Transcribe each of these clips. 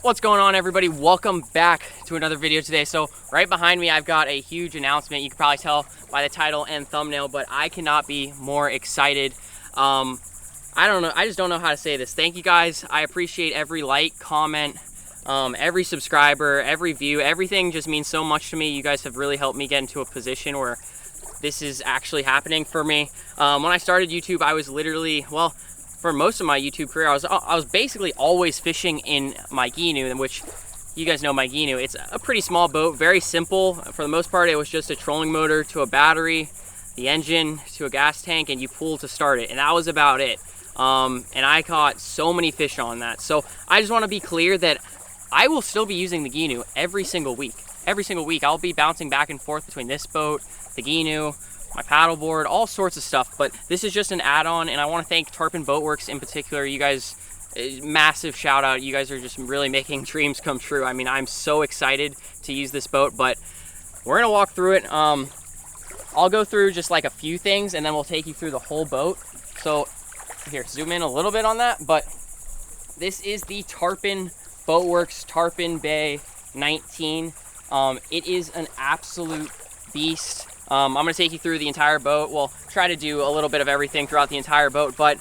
What's going on, everybody? Welcome back to another video today. So right behind me I've got a huge announcement. You can probably tell by the title and thumbnail, but I cannot be more excited. I don't know, I just don't know how to say this. Thank you guys. I appreciate every like, comment, every subscriber, every view. Everything just means so much to me. You guys have really helped me get into a position where this is actually happening for me. When I started YouTube, I was literally, well, for most of my YouTube career, I was basically always fishing in my Ginu, in which you guys know my Ginu. It's a pretty small boat, very simple. For the most part, it was just a trolling motor to a battery, the engine to a gas tank, and you pull to start it, and that was about it. And I caught so many fish on that. So I just want to be clear that I will still be using the Ginu every single week. Every single week, I'll be bouncing back and forth between this boat, the Ginu, my paddleboard, all sorts of stuff. But this is just an add-on, and I want to thank Tarpon Boatworks in particular. You guys, massive shout out. You guys are just really making dreams come true. I mean, I'm so excited to use this boat, but we're gonna walk through it. I'll go through just like a few things, and then we'll take you through the whole boat. So here, zoom in a little bit on that. But this is the Tarpon Boatworks Tarpon Bay 19. It is an absolute beast. I'm going to take you through the entire boat. We'll try to do a little bit of everything throughout the entire boat, but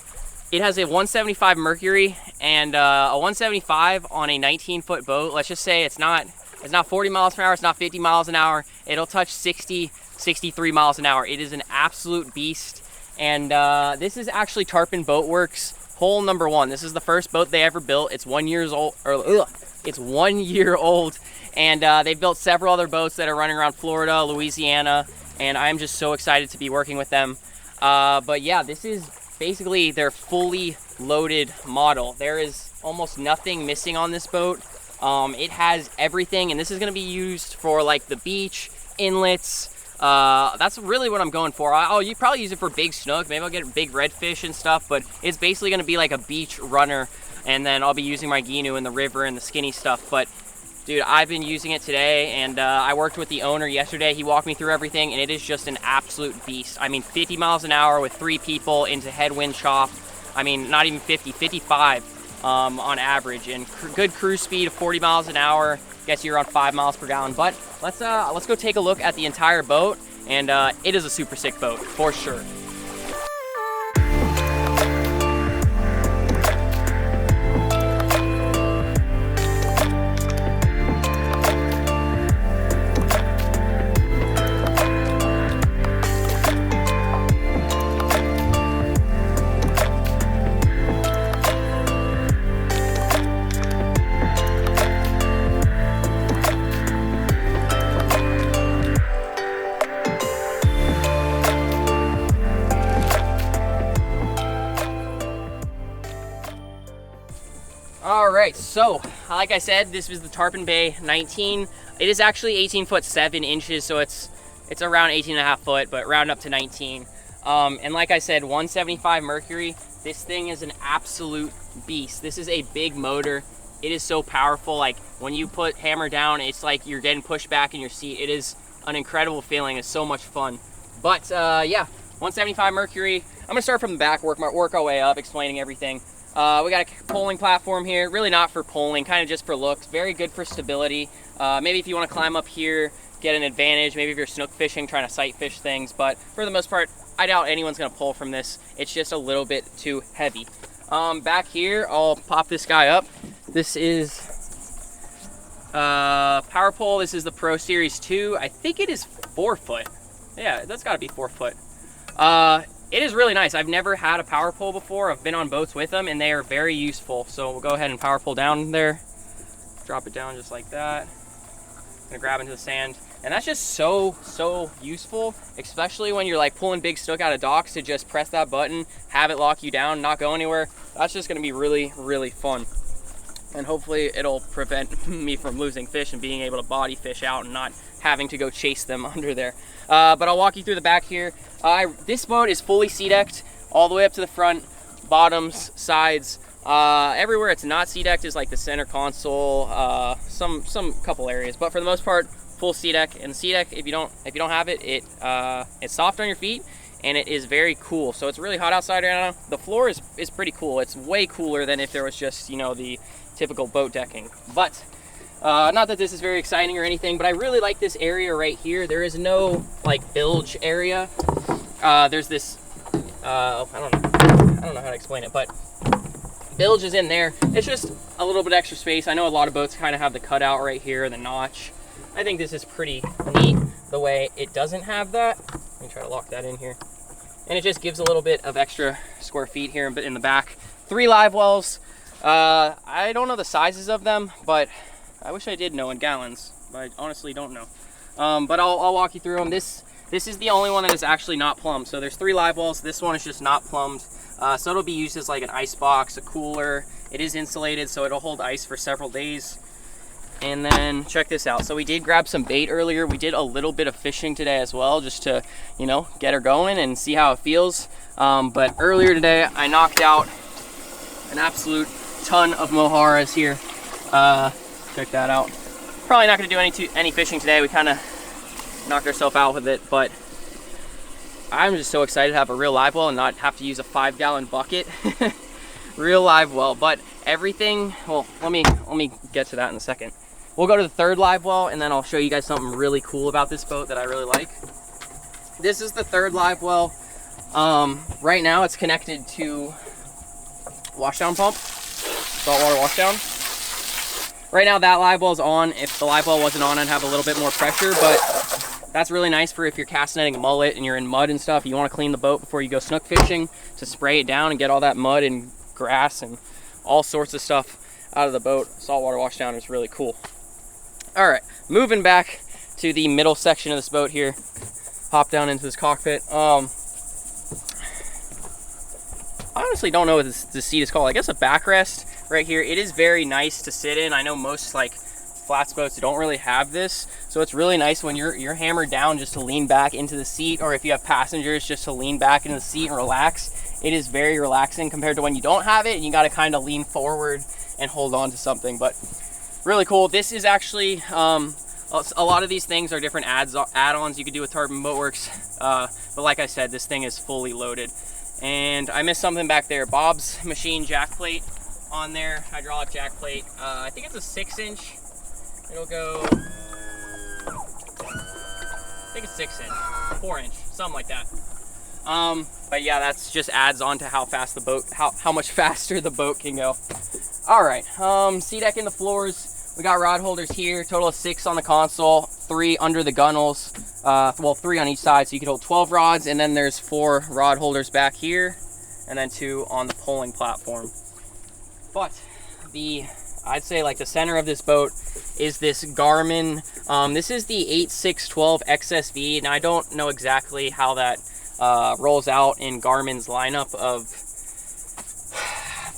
it has a 175 Mercury and a 175 on a 19-foot boat. Let's just say it's not 40 miles per hour, it's not 50 miles an hour. It'll touch 60, 63 miles an hour. It is an absolute beast. And this is actually Tarpon Boatworks hole number 1. This is the first boat they ever built. It's 1 year old, it's 1 year old, and they've built several other boats that are running around Florida, Louisiana, and I'm just so excited to be working with them. But yeah, this is basically their fully loaded model. There is almost nothing missing on this boat. It has everything, and this is going to be used for like the beach, inlets. That's really what I'm going for. You probably use it for big snook. Maybe I'll get big redfish and stuff, but it's basically going to be like a beach runner, and then I'll be using my Ginu in the river and the skinny stuff. But dude, I've been using it today, and I worked with the owner yesterday. He walked me through everything, and it is just an absolute beast. I mean, 50 miles an hour with 3 people into headwind chop. I mean, not even 50, 55 on average, and good cruise speed of 40 miles an hour. Guess you're on 5 miles per gallon. But let's go take a look at the entire boat, and it is a super sick boat for sure. All right, so like I said, this was the Tarpon Bay 19. It is actually 18 foot 7 inches, so it's around 18.5 foot, but round up to 19. And like I said, 175 Mercury. This thing is an absolute beast. This is a big motor. It is so powerful. Like when you put hammer down, it's like you're getting pushed back in your seat. It is an incredible feeling. It's so much fun. But yeah, 175 Mercury. I'm gonna start from the back, work our way up, explaining everything. We got a poling platform here, really not for poling, kind of just for looks. Very good for stability. Maybe if you want to climb up here, get an advantage, maybe if you're snook fishing, trying to sight fish things, but for the most part, I doubt anyone's going to pull from this. It's just a little bit too heavy. Back here, I'll pop this guy up. This is power pole. This is the Pro Series 2. I think it is 4 foot. Yeah, that's got to be 4 foot. It is really nice. I've never had a power pole before. I've been on boats with them, and they are very useful. So we'll go ahead and power pole down there. Drop it down just like that. Gonna grab into the sand. And that's just so useful, especially when you're like pulling big snook out of docks, to just press that button, have it lock you down, not go anywhere. That's just gonna be really, really fun. And hopefully it'll prevent me from losing fish and being able to body fish out and not having to go chase them under there. But I'll walk you through the back here. This boat is fully sea-decked all the way up to the front, bottoms, sides. Everywhere it's not sea-decked is like the center console, some couple areas, but for the most part, full sea-deck. And the sea-deck, if you don't have it, it's soft on your feet, and it is very cool. So it's really hot outside right now. The floor is pretty cool. It's way cooler than if there was just, you know, the typical boat decking. But not that this is very exciting or anything, but I really like this area right here. There is no like bilge area. There's this, I don't know how to explain it, but bilge is in there. It's just a little bit extra space. I know a lot of boats kind of have the cutout right here, the notch. I think this is pretty neat the way it doesn't have that. Let me try to lock that in here. And it just gives a little bit of extra square feet here in the back. 3 live wells. I don't know the sizes of them, but I wish I did know in gallons, but I honestly don't know. But I'll walk you through them. This is the only one that is actually not plumbed. So there's 3 live wells. This one is just not plumbed. So it'll be used as like an ice box, a cooler. It is insulated, so it'll hold ice for several days. And then check this out. So we did grab some bait earlier. We did a little bit of fishing today as well, just to, you know, get her going and see how it feels. But earlier today, I knocked out an absolute ton of moharas here. Check that out. Probably not gonna do any fishing today. We kind of knocked ourselves out with it, but I'm just so excited to have a real live well and not have to use a 5-gallon bucket. Real live well. But everything, well, let me get to that in a second. We'll go to the 3rd live well, and then I'll show you guys something really cool about this boat that I really like. This is the 3rd live well. Right now it's connected to washdown pump, saltwater washdown. Right now that live well's on. If the live well wasn't on, I'd have a little bit more pressure, but that's really nice for if you're cast netting a mullet and you're in mud and stuff. You want to clean the boat before you go snook fishing, to spray it down and get all that mud and grass and all sorts of stuff out of the boat. Saltwater washdown is really cool. All right, moving back to the middle section of this boat here. Hop down into this cockpit. I honestly don't know what this seat is called. I guess a backrest right here. It is very nice to sit in. I know most like flats boats don't really have this, so it's really nice when you're hammered down just to lean back into the seat, or if you have passengers just to lean back into the seat and relax. It is very relaxing compared to when you don't have it and you got to kind of lean forward and hold on to something. But really cool. This is actually a lot of these things are different add-ons you could do with Tarpon Boatworks, but like I said, this thing is fully loaded. And I missed something back there. Bob's machine jack plate on there, hydraulic jack plate. I think it's a 6-inch. It'll go, I think it's 6-inch, 4-inch, something like that. But yeah, that's just adds on to how fast the boat, how much faster the boat can go. All right, sea deck in the floors. We got rod holders here, total of 6 on the console, 3 under the gunnels, well, 3 on each side, so you could hold 12 rods, and then there's 4 rod holders back here, and then 2 on the polling platform. But I'd say like the center of this boat is this Garmin. This is the 8612 XSV, and I don't know exactly how that rolls out in Garmin's lineup of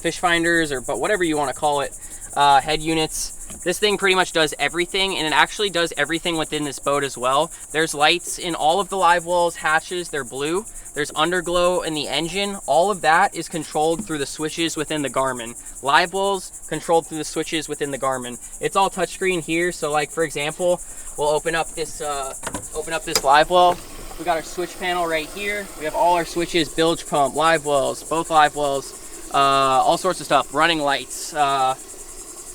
fish finders, but whatever you want to call it, head units. This thing pretty much does everything, and it actually does everything within this boat as well. There's lights in all of the live wells, hatches, they're blue. There's underglow in the engine. All of that is controlled through the switches within the Garmin. Live wells controlled through the switches within the Garmin. It's all touchscreen here, so like for example, we'll open up this live well. We got our switch panel right here. We have all our switches, bilge pump, live wells, both live wells, all sorts of stuff, running lights,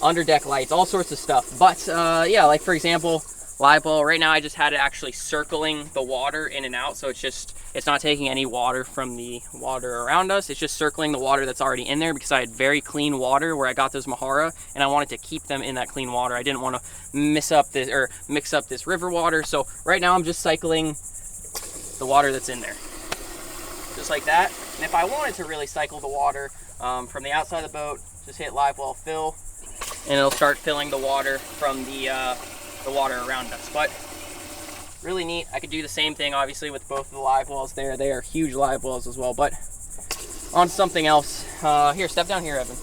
underdeck lights, all sorts of stuff. But yeah, like for example, live well, right now I just had it actually circling the water in and out, so it's not taking any water from the water around us. It's just circling the water that's already in there, because I had very clean water where I got those Mahara, and I wanted to keep them in that clean water. I didn't want to mix up this river water. So right now I'm just cycling the water that's in there, just like that. And if I wanted to really cycle the water from the outside of the boat, just hit live well fill, and it'll start filling the water from the water around us. But really neat. I could do the same thing obviously with both of the live wells there. They are huge live wells as well. But on something else, here, step down here, Evan.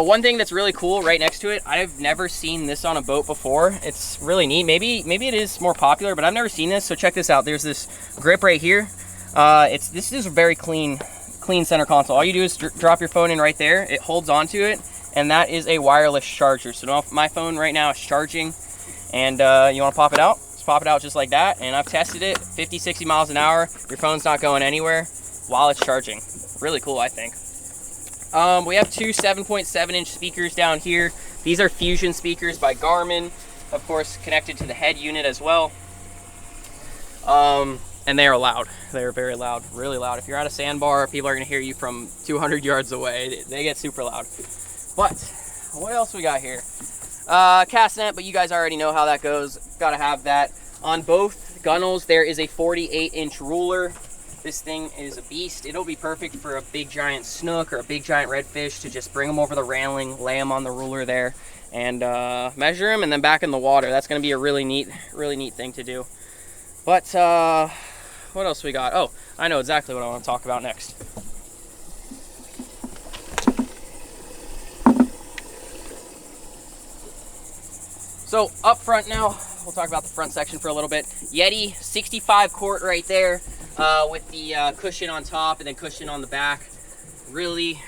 One thing that's really cool right next to it, I've never seen this on a boat before. It's really neat. Maybe it is more popular, but I've never seen this. So check this out. There's this grip right here. This is a very clean center console. All you do is drop your phone in right there. It holds onto it, and that is a wireless charger. So my phone right now is charging, and you want to pop it out? Just pop it out just like that. And I've tested it, 50, 60 miles an hour. Your phone's not going anywhere while it's charging. Really cool, I think. We have two 7.7-inch speakers down here. These are Fusion speakers by Garmin, of course connected to the head unit as well. And they are loud. They are very loud, really loud. If you're at a sandbar, people are gonna hear you from 200 yards away. They get super loud. But what else we got here? Cast net, but you guys already know how that goes. Gotta have that. On both gunnels, there is a 48-inch ruler. This thing is a beast. It'll be perfect for a big giant snook or a big giant redfish to just bring them over the railing, lay them on the ruler there, and measure them, and then back in the water. That's going to be a really neat thing to do. But what else we got? Oh, I know exactly what I want to talk about next. So up front now, we'll talk about the front section for a little bit. Yeti 65 quart right there. With the cushion on top and then cushion on the back. Really,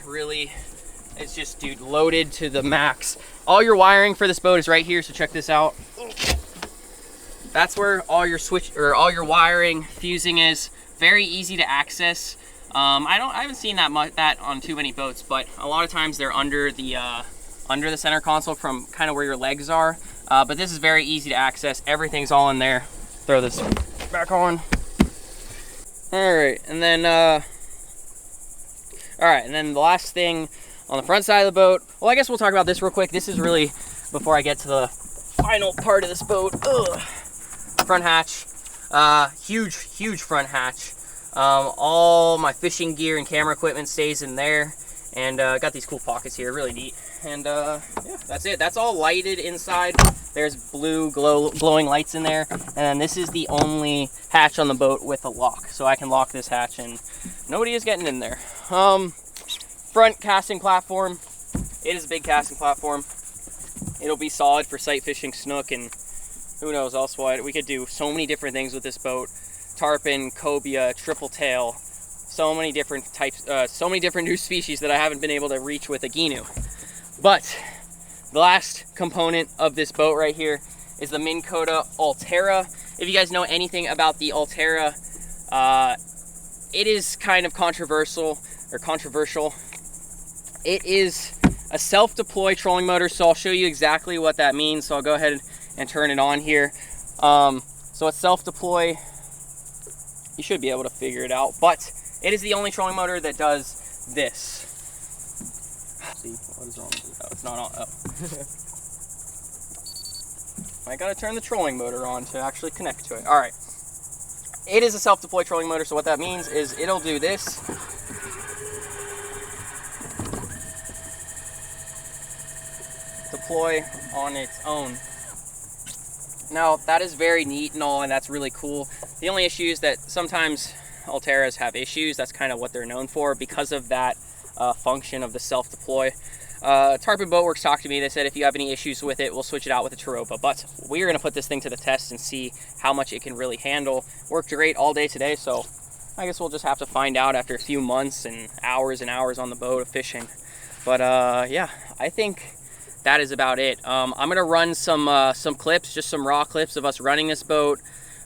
it's just, dude, loaded to the max. All your wiring for this boat is right here, so check this out. That's where all your all your wiring, fusing is. Very easy to access. I haven't seen that on too many boats, but a lot of times they're under the center console from kind of where your legs are. But this is very easy to access. Everything's all in there. Throw this back on. All right, and then the last thing on the front side of the boat. Well, I guess we'll talk about this real quick. This is really before I get to the final part of this boat. Front hatch, huge front hatch. All my fishing gear and camera equipment stays in there, and got these cool pockets here, really neat. And yeah, that's it. That's all lighted inside. There's blue glowing lights in there, and then this is the only hatch on the boat with a lock, so I can lock this hatch and nobody is getting in there. Front casting platform. It is a big casting platform. It'll be solid for sight fishing, snook, and who knows else what. We could do so many different things with this boat. Tarpon, cobia, triple tail, so many different types, so many different new species that I haven't been able to reach with a Ginu. But the last component of this boat right here is the Minn Kota Altera. If you guys know anything about the Altera, it is kind of controversial. It is a self-deploy trolling motor, so I'll show you exactly what that means. So I'll go ahead and turn it on here. So it's self-deploy. You should be able to figure it out, but it is the only trolling motor that does this. See, what is wrong with it? Oh, it's not on. Oh. I gotta turn the trolling motor on to actually connect to it. All right. It is a self-deploy trolling motor, so what that means is it'll do this. Deploy on its own. Now, that is very neat and all, and that's really cool. The only issue is that sometimes Alteras have issues. That's kind of what they're known for because of that function of the self-deploy. Tarpon Boatworks talked to me. They said if you have any issues with it, we'll switch it out with a Taropa. But we're going to put this thing to the test and see how much it can really handle. Worked great all day today, so I guess we'll just have to find out after a few months and hours on the boat of fishing. But yeah, I think that is about it. I'm going to run some clips, just some raw clips of us running this boat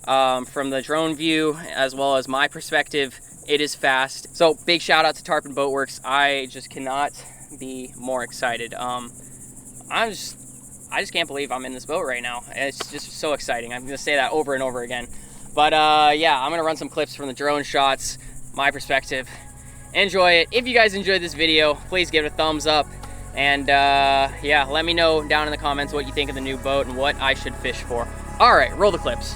from the drone view as well as my perspective. It is fast. So big shout out to Tarpon Boatworks. I just cannot be more excited. I just can't believe I'm in this boat right now. It's just so exciting. I'm gonna say that over and over again. But yeah, I'm gonna run some clips from the drone shots, my perspective. Enjoy it. If you guys enjoyed this video, please give it a thumbs up. And yeah, let me know down in the comments what you think of the new boat and what I should fish for. All right, roll the clips.